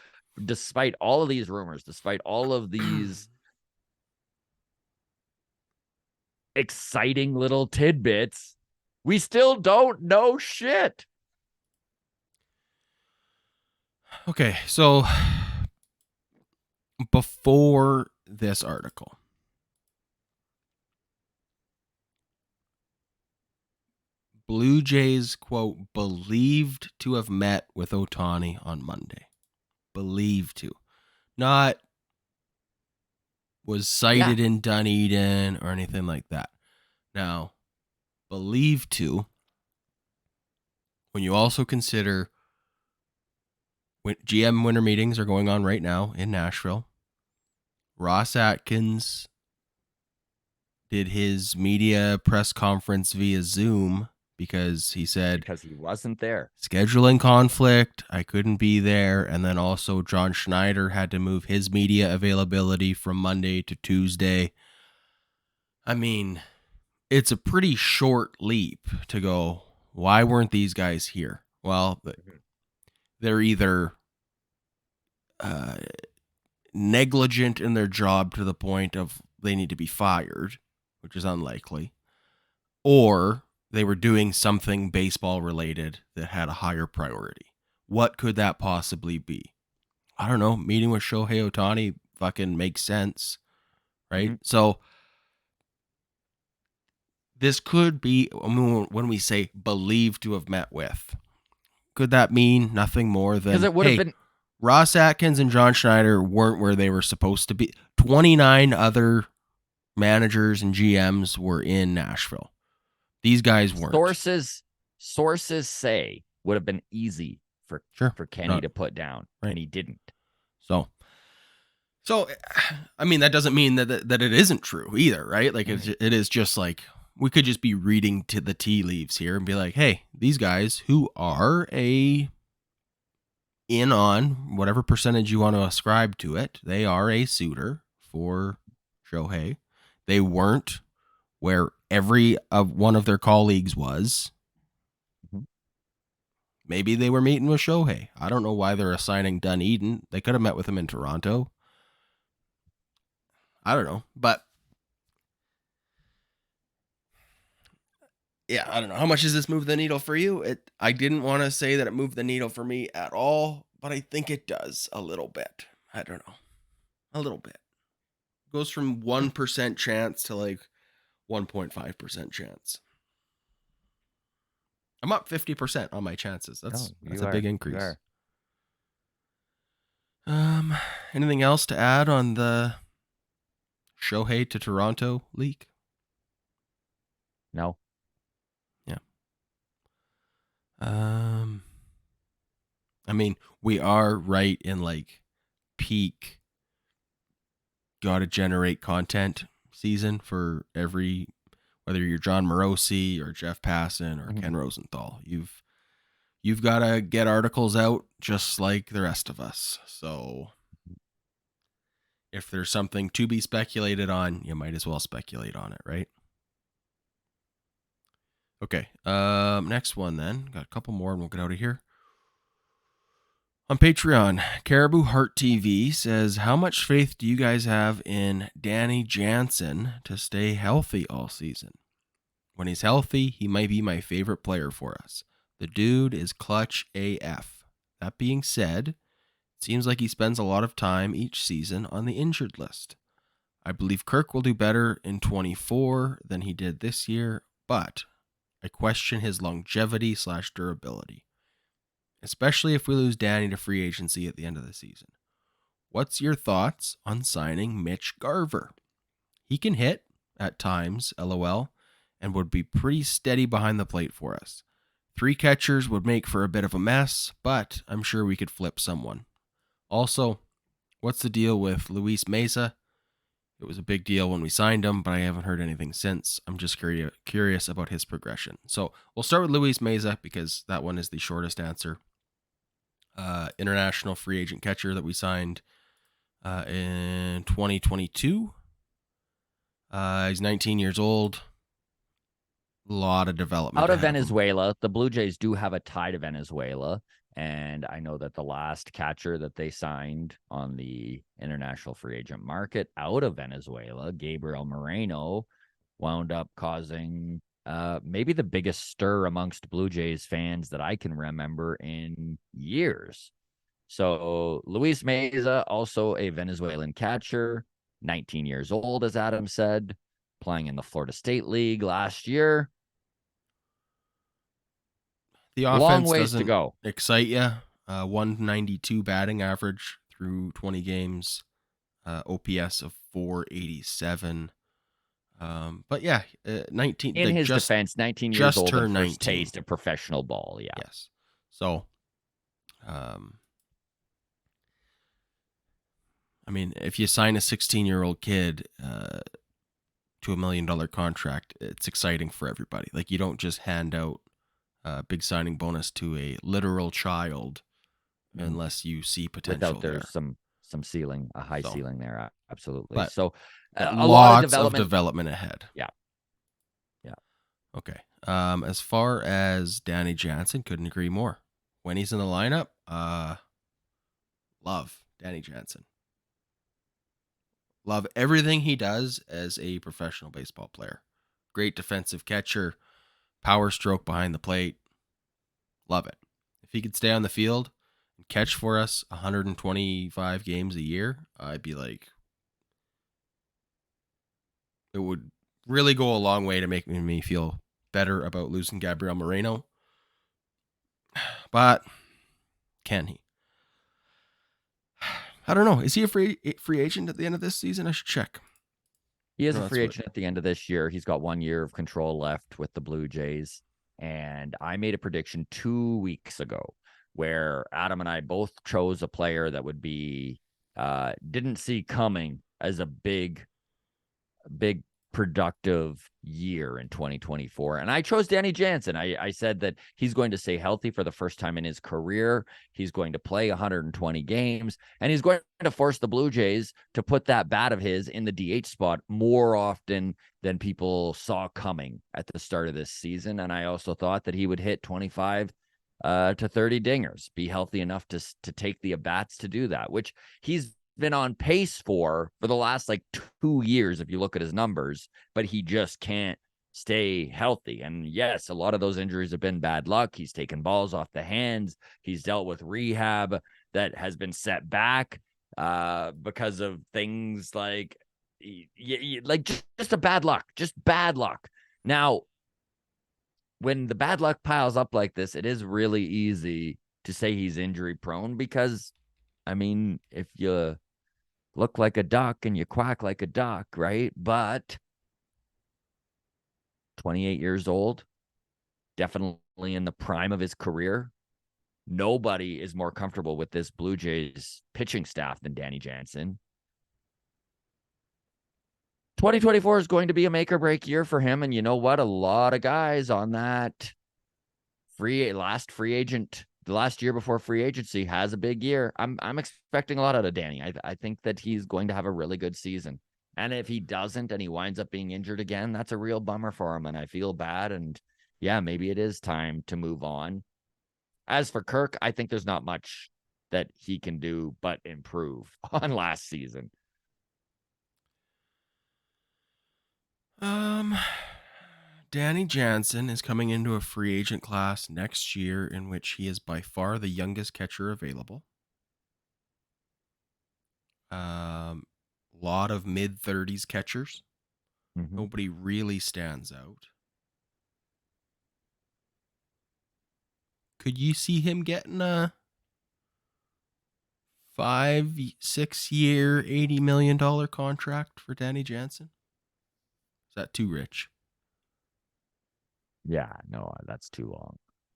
despite all of these rumors, despite all of these exciting little tidbits, we still don't know shit. Okay, so before this article, Blue Jays, quote, believed to have met with Ohtani on Monday. Believed to. Not was cited in Dunedin or anything like that. Now, believed to, when you also consider when GM winter meetings are going on right now in Nashville, Ross Atkins did his media press conference via Zoom because he said because he wasn't there. Scheduling conflict, I couldn't be there. And then also John Schneider had to move his media availability from Monday to Tuesday. I mean, it's a pretty short leap to go, why weren't these guys here? Well, they're either negligent in their job to the point of they need to be fired, which is unlikely, or they were doing something baseball related that had a higher priority. What could that possibly be? I don't know. Meeting with Shohei Ohtani fucking makes sense, right? Mm-hmm. So this could be, when we say believed to have met with, could that mean nothing more than, because it would have been Ross Atkins and John Schneider weren't where they were supposed to be. 29 other managers and GMs were in Nashville. These guys weren't. Sources say would have been easy for Kenny to put down, right. And he didn't. So I mean, that doesn't mean that it isn't true either, right? Like it is just like we could just be reading to the tea leaves here and be like, hey, these guys who are in on whatever percentage you want to ascribe to it, they are a suitor for Shohei. They weren't where every one of their colleagues was. Maybe they were meeting with Shohei. I don't know why they're assigning Dunedin. They could have met with him in Toronto. I don't know. But yeah, I don't know. How much does this move the needle for you? I didn't want to say that it moved the needle for me at all, but I think it does a little bit. I don't know. A little bit. Goes from 1% chance to like 1.5% chance. I'm up 50% on my chances. That's a big increase. Anything else to add on the Shohei to Toronto leak? No. Yeah. I mean, we are right in like peak gotta generate content season for every, whether you're John Morosi or Jeff Passan or Ken Rosenthal. You've got to get articles out just like the rest of us. So if there's something to be speculated on, you might as well speculate on it, right? Okay. Next one then. Got a couple more and we'll get out of here. On Patreon, Caribou Heart TV says, how much faith do you guys have in Danny Jansen to stay healthy all season? When he's healthy, he might be my favorite player for us. The dude is clutch AF. That being said, it seems like he spends a lot of time each season on the injured list. I believe Kirk will do better in 24 than he did this year, but I question his longevity/durability, especially if we lose Danny to free agency at the end of the season. What's your thoughts on signing Mitch Garver? He can hit at times, LOL, and would be pretty steady behind the plate for us. 3 catchers would make for a bit of a mess, but I'm sure we could flip someone. Also, what's the deal with Luis Mesa? It was a big deal when we signed him, but I haven't heard anything since. I'm just curious about his progression. So we'll start with Luis Mesa because that one is the shortest answer. International free agent catcher that we signed in 2022. He's 19 years old. A lot of development. Out of Venezuela. The Blue Jays do have a tie to Venezuela. And I know that the last catcher that they signed on the international free agent market out of Venezuela, Gabriel Moreno, wound up causing maybe the biggest stir amongst Blue Jays fans that I can remember in years. So Luis Meza, also a Venezuelan catcher, 19 years old, as Adam said, playing in the Florida State League last year. The offense long ways doesn't to go. Excite you. 192 batting average through 20 games. OPS of 487. But yeah, 19. In his defense, 19 years old and first taste of professional ball. Yeah. Yes. So, I mean, if you sign a 16-year-old kid to $1 million contract, it's exciting for everybody. Like, you don't just hand out a big signing bonus to a literal child unless you see potential. Without there's some ceiling, a high ceiling there. Absolutely. But so a lot of development ahead. Yeah. Okay. As far as Danny Jansen, couldn't agree more. When he's in the lineup, love Danny Jansen. Love everything he does as a professional baseball player. Great defensive catcher, power stroke behind the plate. Love it. If he could stay on the field and catch for us 125 games a year, I'd be like, it would really go a long way to make me feel better about losing Gabriel Moreno. But can he? I don't know. Is he a free agent at the end of this season? I should check. He is a free agent at the end of this year. He's got 1 year of control left with the Blue Jays. And I made a prediction 2 weeks ago where Adam and I both chose a player that would be, didn't see coming as a big productive year in 2024. And I chose Danny Jansen. I said that he's going to stay healthy for the first time in his career. He's going to play 120 games, and he's going to force the Blue Jays to put that bat of his in the DH spot more often than people saw coming at the start of this season. And I also thought that he would hit 25 to 30 dingers, be healthy enough to take the at-bats to do that, which he's been on pace for the last like 2 years if you look at his numbers, but he just can't stay healthy. And yes, a lot of those injuries have been bad luck. He's taken balls off the hands. He's dealt with rehab that has been set back because of things like just a bad luck, just bad luck. Now, when the bad luck piles up like this, it is really easy to say he's injury prone because, I mean, if you look like a duck and you quack like a duck, right? But 28 years old, definitely in the prime of his career. Nobody is more comfortable with this Blue Jays pitching staff than Danny Jansen. 2024 is going to be a make or break year for him. And you know what? A lot of guys on that the last year before free agency has a big year. I'm expecting a lot out of Danny. I think that he's going to have a really good season. And if he doesn't and he winds up being injured again, that's a real bummer for him. And I feel bad. And yeah, maybe it is time to move on. As for Kirk, I think there's not much that he can do but improve on last season. Danny Jansen is coming into a free agent class next year in which he is by far the youngest catcher available. Lot of mid-30s catchers. Mm-hmm. Nobody really stands out. Could you see him getting a 5-6 year, $80 million contract for Danny Jansen? Is that too rich? Yeah, no, that's too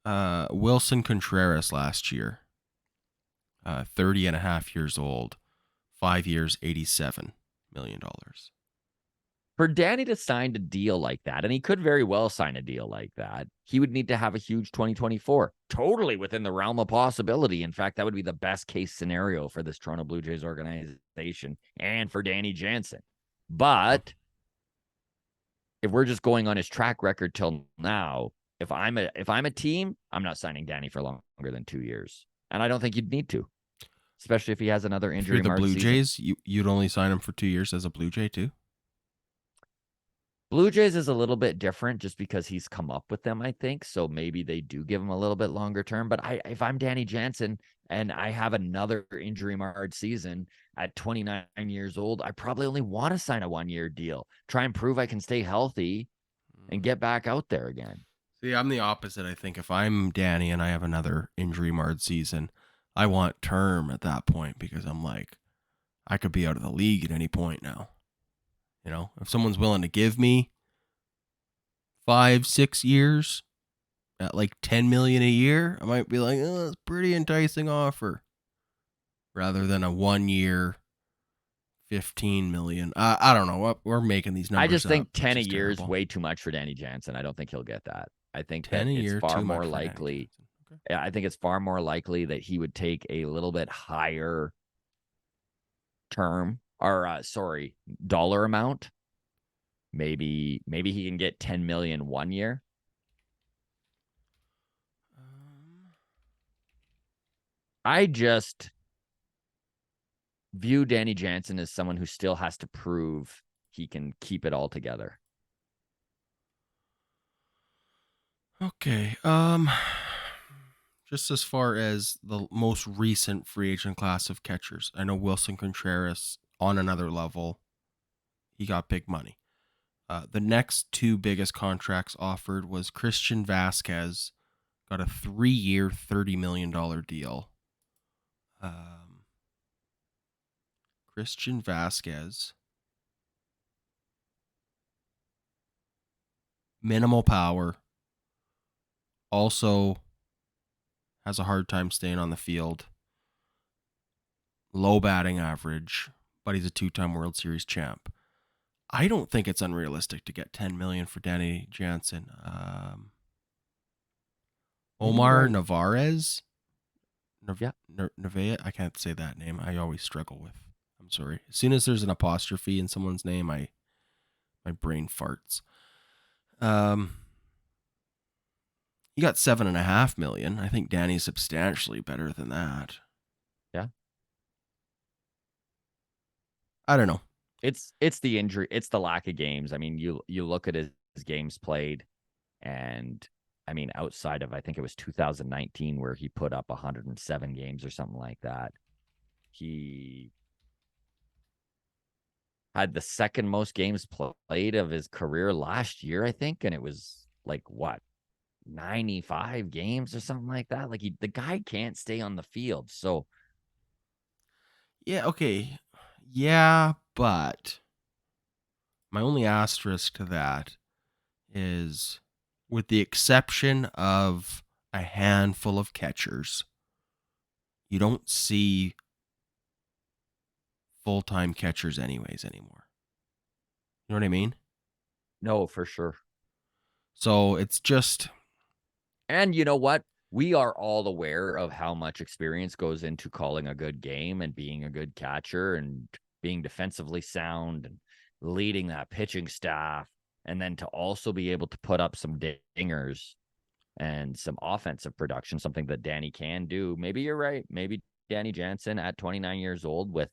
long. Wilson Contreras last year, 30 and a half years old, 5 years, $87 million. For Danny to sign a deal like that, and he could very well sign a deal like that, he would need to have a huge 2024, totally within the realm of possibility. In fact, that would be the best case scenario for this Toronto Blue Jays organization and for Danny Jansen. But if we're just going on his track record till now, if I'm a team, I'm not signing Danny for longer than 2 years. And I don't think you'd need to, especially if he has another injury. If you're the Blue Jays, you'd only sign him for 2 years as a Blue Jay too? Blue Jays is a little bit different just because he's come up with them, I think. So maybe they do give him a little bit longer term. But if I'm Danny Jansen and I have another injury-marred season at 29 years old, I probably only want to sign a 1-year deal. Try and prove I can stay healthy and get back out there again. See, I'm the opposite. I think if I'm Danny and I have another injury-marred season, I want term at that point because I'm like, I could be out of the league at any point now. You know, if someone's willing to give me 5-6 years at like $10 million a year, I might be like, oh, that's a pretty enticing offer. Rather than a 1 year, $15 million. I don't know. We're making these numbers. I just think up, 10 a year is way too much for Danny Jansen. I don't think he'll get that. I think that it's far more likely. Okay. Yeah, I think it's far more likely that he would take a little bit higher term or dollar amount. Maybe he can get 10 million 1 year. I just view Danny Jansen as someone who still has to prove he can keep it all together. Okay. Just as far as the most recent free agent class of catchers, I know Wilson Contreras on another level. He got big money. The next two biggest contracts offered was Christian Vasquez, got a 3-year, $30 million deal. Christian Vasquez, minimal power, also has a hard time staying on the field, low batting average, but he's a 2-time World Series champ. I don't think it's unrealistic to get $10 million for Danny Jansen. Omar Narvaez? Narvaez? I can't say that name. I always struggle with. I'm sorry. As soon as there's an apostrophe in someone's name, my brain farts. You got $7.5 million. I think Danny's substantially better than that. Yeah. I don't know. It's the injury. It's the lack of games. I mean, you look at his games played. And I mean, outside of, I think it was 2019 where he put up 107 games or something like that, he had the second most games played of his career last year, I think. And it was like, what, 95 games or something like that? Like, the guy can't stay on the field. So, yeah, okay. Yeah, but my only asterisk to that is, with the exception of a handful of catchers, you don't see full-time catchers anyways anymore. You know what I mean? no, for sure. So it's just, And you know what? We are all aware of how much experience goes into calling a good game and being a good catcher and being defensively sound and leading that pitching staff. And then to also be able to put up some dingers and some offensive production, something that Danny can do. Maybe you're right. Maybe Danny Jansen at 29 years old with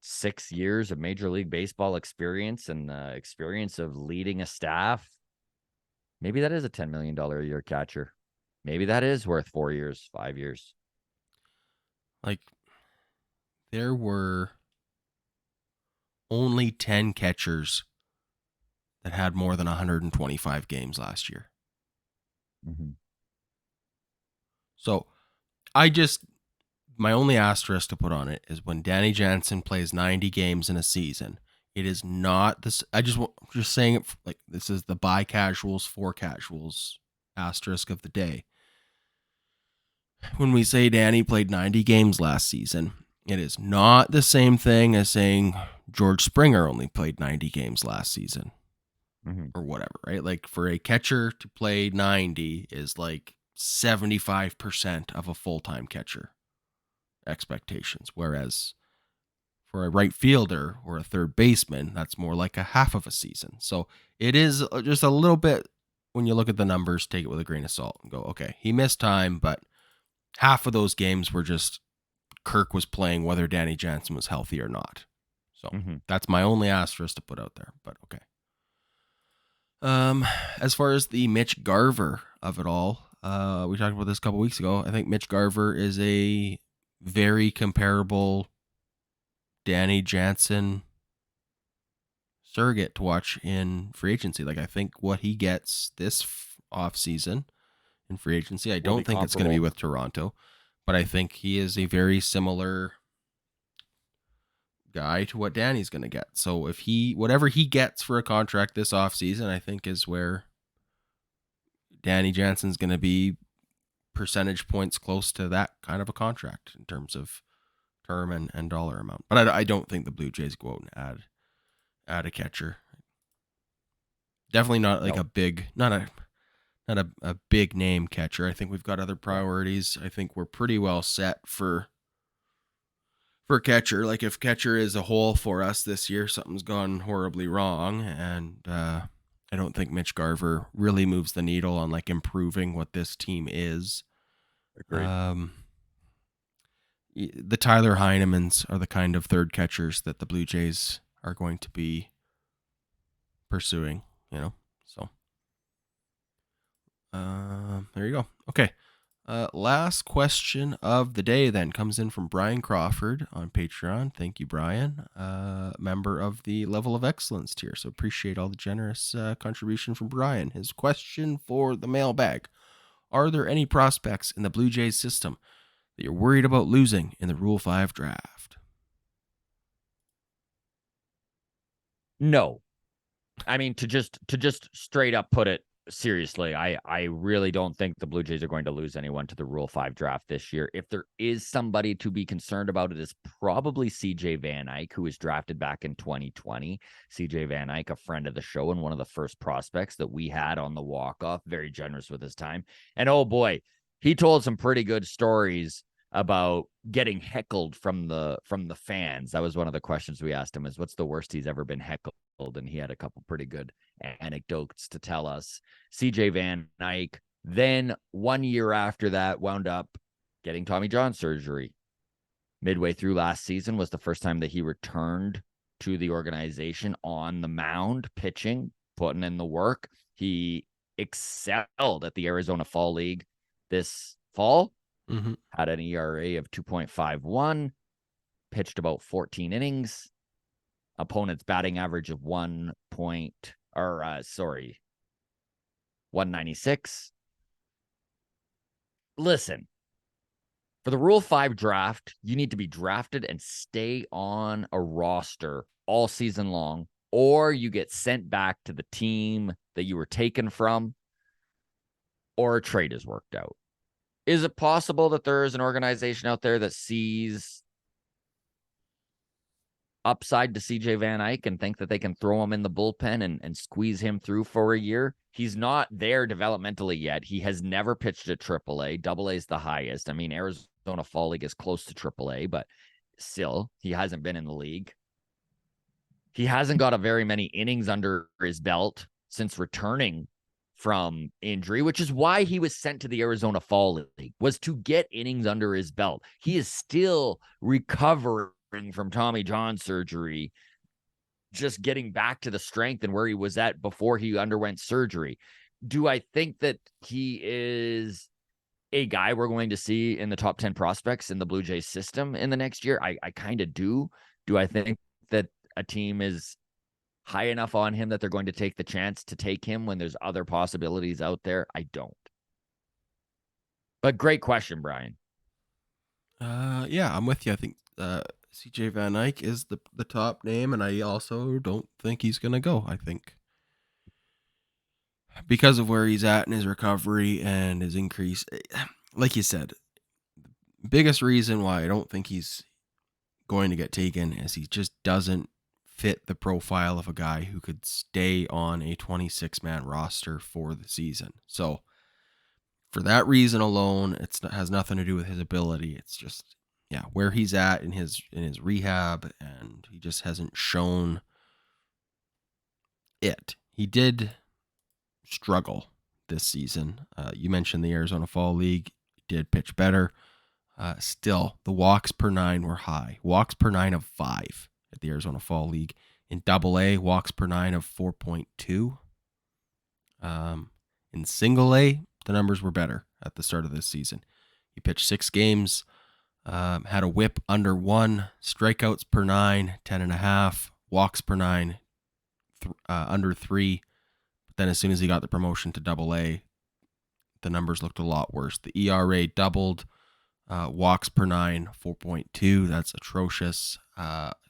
6 years of Major League Baseball experience and the experience of leading a staff, maybe that is a $10 million a year catcher. Maybe that is worth 4 years, 5 years. like, there were only 10 catchers that had more than 125 games last year. Mm-hmm. So my only asterisk to put on it is when Danny Jansen plays 90 games in a season, it is not this. I'm just saying it like this is the by casuals, for casuals asterisk of the day. When we say Danny played 90 games last season, it is not the same thing as saying George Springer only played 90 games last season. Mm-hmm. Or whatever, right? Like, for a catcher to play 90 is like 75% of a full-time catcher expectations. Whereas for a right fielder or a third baseman, that's more like a half of a season. So it is just a little bit, when you look at the numbers, take it with a grain of salt and go, okay, he missed time, but half of those games were just Kirk was playing whether Danny Jansen was healthy or not. So that's my only asterisk to put out there, but okay. As far as the Mitch Garver of it all, we talked about this a couple weeks ago. I think Mitch Garver is a very comparable Danny Jansen surrogate to watch in free agency. Like, I think what he gets this offseason in free agency, I don't think it's going to be with Toronto, but I think he is a very similar guy to what Danny's going to get. So if whatever he gets for a contract this offseason, I think is where Danny Jansen's going to be percentage points close to that kind of a contract in terms of term and dollar amount. But I don't think the Blue Jays go out and add a catcher. Definitely not like a big, not a big name catcher. I think we've got other priorities. I think we're pretty well set for catcher. Like, if catcher is a hole for us this year, something's gone horribly wrong, and I don't think Mitch Garver really moves the needle on like improving what this team is. Agreed. The Tyler Heinemans are the kind of third catchers that the Blue Jays are going to be pursuing, so there you go. Okay. Last question of the day then comes in from Brian Crawford on Patreon. Thank you, Brian. Member of the Level of Excellence tier. So appreciate all the generous contribution from Brian. His question for the mailbag: are there any prospects in the Blue Jays system that you're worried about losing in the Rule 5 draft? No. I mean, to just straight up put it seriously, I really don't think the Blue Jays are going to lose anyone to the Rule 5 draft this year. If there is somebody to be concerned about, it is probably CJ Van Eyck, who was drafted back in 2020. CJ Van Eyck, a friend of the show and one of the first prospects that we had on the walk-off, very generous with his time. And oh boy, he told some pretty good stories about getting heckled from the fans. That was one of the questions we asked him, is what's the worst he's ever been heckled? And he had a couple pretty good anecdotes to tell us. CJ Van Eyck then 1 year after that wound up getting Tommy John surgery. Midway through last season was the first time that he returned to the organization on the mound pitching. putting in the work. He excelled at the Arizona Fall League this fall. Had an ERA of 2.51, pitched about 14 innings. Opponent's batting average of 196. Listen, for the Rule 5 draft, you need to be drafted and stay on a roster all season long, or you get sent back to the team that you were taken from, or a trade is worked out. Is it possible that there is an organization out there that sees upside to CJ Van Eyck and think that they can throw him in the bullpen and squeeze him through for a year? He's not there developmentally yet. He has never pitched at AAA. AA is the highest. I mean, Arizona Fall League is close to AAA, but still, he hasn't been in the league. He hasn't got a very many innings under his belt since returning from injury, which is why he was sent to the Arizona Fall League, was to get innings under his belt. He is still recovering from Tommy John surgery, just getting back to the strength and where he was at before he underwent surgery. Do I think that he is a guy we're going to see in the top 10 prospects in the Blue Jays system in the next year? I kind of do. Do I think that a team is high enough on him that they're going to take the chance to take him when there's other possibilities out there? I don't. But great question, Brian. Yeah, I'm with you. I think CJ Van Eyck is the top name, and I also don't think he's going to go. I think because of where he's at in his recovery and his increase, like you said, the biggest reason why I don't think he's going to get taken is he just doesn't fit the profile of a guy who could stay on a 26-man roster for the season. So for that reason alone, it has nothing to do with his ability. It's just, yeah, where he's at in his rehab, and he just hasn't shown it. He did struggle this season. You mentioned the Arizona Fall League. He did pitch better. Still, the walks per 9 were high. Walks per 9 of 5 at the Arizona Fall League. In AA, walks per 9 of 4.2. In single A, the numbers were better at the start of this season. He pitched 6 games, had a whip under 1, strikeouts per 9, 10.5, walks per 9, under 3. But then as soon as he got the promotion to AA, the numbers looked a lot worse. The ERA doubled, walks per 9, 4.2. That's atrocious.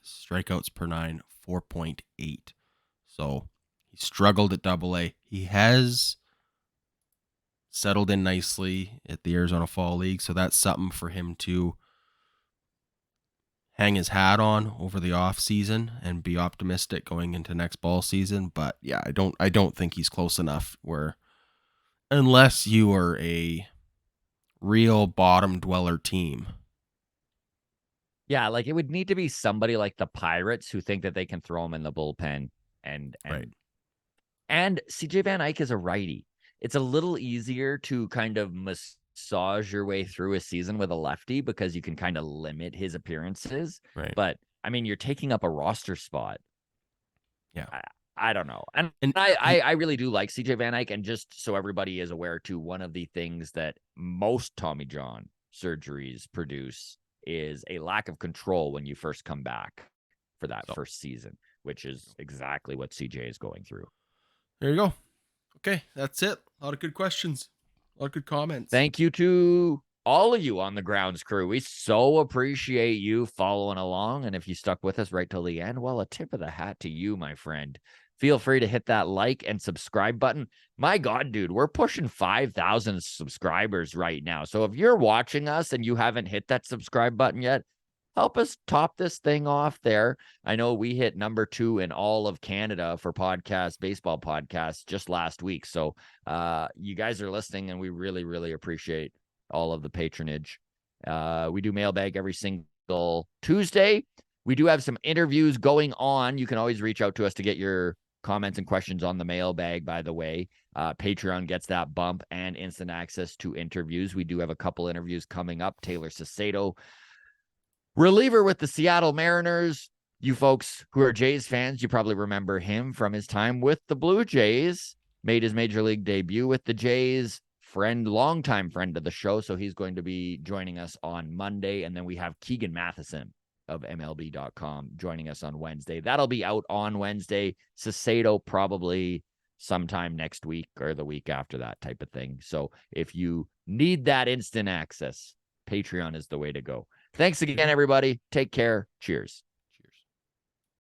Strikeouts per 9, 4.8. So he struggled at AA. He has settled in nicely at the Arizona Fall League, so that's something for him to hang his hat on over the off season and be optimistic going into next ball season. But yeah, I don't think he's close enough where, unless you are a real bottom dweller team. Yeah, like it would need to be somebody like the Pirates who think that they can throw him in the bullpen and CJ Van Eyck is a righty. It's a little easier to kind of massage your way through a season with a lefty because you can kind of limit his appearances. Right. But I mean, you're taking up a roster spot. Yeah. I don't know. And I really do like CJ Van Eyck. And just so everybody is aware too, one of the things that most Tommy John surgeries produce is a lack of control when you first come back for that first season, which is exactly what CJ is going through. There you go. Okay, that's it. A lot of good questions. A lot of good comments. Thank you to all of you on the grounds crew. We so appreciate you following along. And if you stuck with us right till the end, well, a tip of the hat to you, my friend. Feel free to hit that like and subscribe button. My God, dude, we're pushing 5,000 subscribers right now. So if you're watching us and you haven't hit that subscribe button yet, help us top this thing off there. I know we hit number 2 in all of Canada for baseball podcasts just last week. So you guys are listening and we really, really appreciate all of the patronage. We do Mailbag every single Tuesday. We do have some interviews going on. You can always reach out to us to get your comments and questions on the Mailbag, by the way. Patreon gets that bump and instant access to interviews. We do have a couple interviews coming up. Taylor Sacedo, reliever with the Seattle Mariners, You folks who are Jays fans, you probably remember him from his time with the Blue Jays. Made his major league debut with the Jays. Longtime friend of the show. So he's going to be joining us on Monday. And then we have Keegan Matheson of MLB.com joining us on Wednesday. That'll be out on Wednesday. Sacedo probably sometime next week or the week after, that type of thing. So if you need that instant access, Patreon is the way to go. Thanks again, everybody. Take care. Cheers.